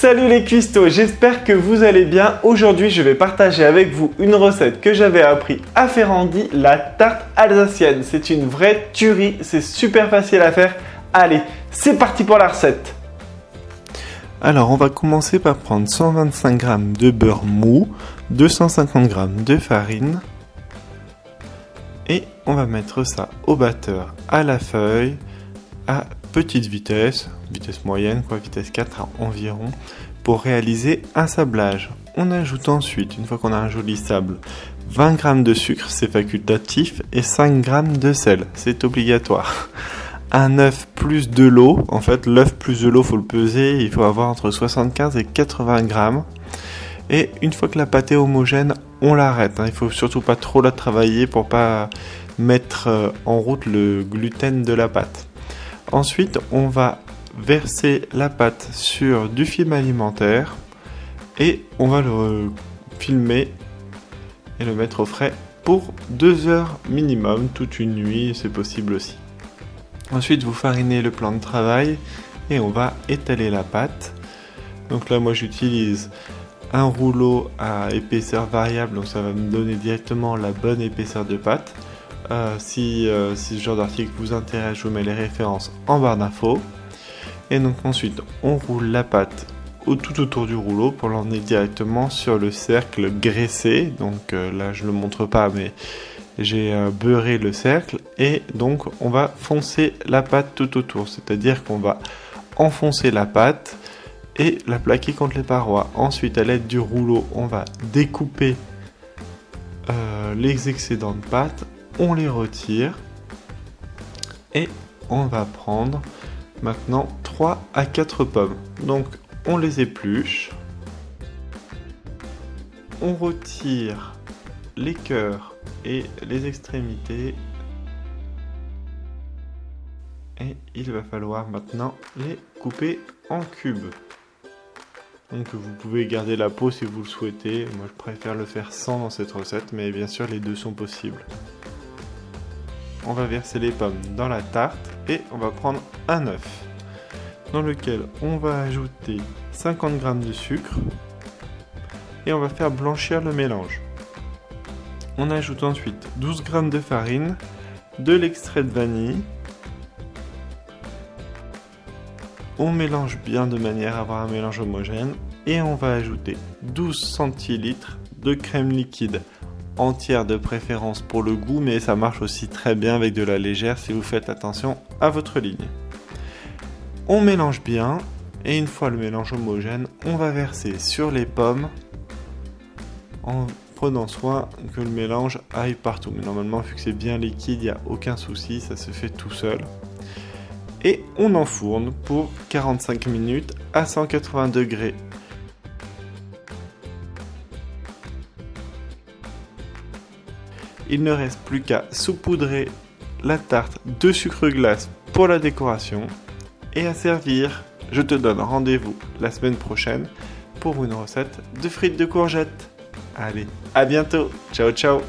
Salut les cuistots, j'espère que vous allez bien. Aujourd'hui, je vais partager avec vous une recette que j'avais appris à Ferrandi, la tarte alsacienne. C'est une vraie tuerie, c'est super facile à faire. Allez, c'est parti pour la recette. Alors, on va commencer par prendre 125 g de beurre mou, 250 g de farine et on va mettre ça au batteur à la feuille à petite vitesse, vitesse moyenne, vitesse 4 environ, pour réaliser un sablage. On ajoute ensuite, une fois qu'on a un joli sable, 20 g de sucre, c'est facultatif, et 5 g de sel, c'est obligatoire. Un œuf plus de l'eau, en fait l'œuf plus de l'eau, faut le peser, il faut avoir entre 75 et 80 g. Et une fois que la pâte est homogène, on l'arrête. Il faut surtout pas trop la travailler pour pas mettre en route le gluten de la pâte. Ensuite, on va verser la pâte sur du film alimentaire et on va le filmer et le mettre au frais pour 2 heures minimum, toute une nuit, c'est possible aussi. Ensuite, vous farinez le plan de travail et on va étaler la pâte. Donc là, moi j'utilise un rouleau à épaisseur variable, donc ça va me donner directement la bonne épaisseur de pâte. Si ce genre d'article vous intéresse, je vous mets les références en barre d'infos. Et donc ensuite, on roule la pâte tout autour du rouleau pour l'emmener directement sur le cercle graissé. Donc là, je ne le montre pas, mais j'ai beurré le cercle. Et donc, on va foncer la pâte tout autour. C'est-à-dire qu'on va enfoncer la pâte et la plaquer contre les parois. Ensuite, à l'aide du rouleau, on va découper les excédents de pâte. On les retire et on va prendre maintenant 3 à 4 pommes. Donc on les épluche, on retire les cœurs et les extrémités et il va falloir maintenant les couper en cubes. Donc vous pouvez garder la peau si vous le souhaitez, moi je préfère le faire sans dans cette recette, mais bien sûr les deux sont possibles. On va verser les pommes dans la tarte et on va prendre un œuf dans lequel on va ajouter 50 g de sucre et on va faire blanchir le mélange. On ajoute ensuite 12 g de farine, de l'extrait de vanille. On mélange bien de manière à avoir un mélange homogène et on va ajouter 12 centilitres de crème liquide. Entière de préférence pour le goût, mais ça marche aussi très bien avec de la légère si vous faites attention à votre ligne. On mélange bien et une fois le mélange homogène, on va verser sur les pommes en prenant soin que le mélange aille partout. Mais normalement, vu que c'est bien liquide, il n'y a aucun souci, ça se fait tout seul. Et on enfourne pour 45 minutes à 180 degrés. Il ne reste plus qu'à saupoudrer la tarte de sucre glace pour la décoration et à servir. Je te donne rendez-vous la semaine prochaine pour une recette de frites de courgettes. Allez, à bientôt. Ciao, ciao.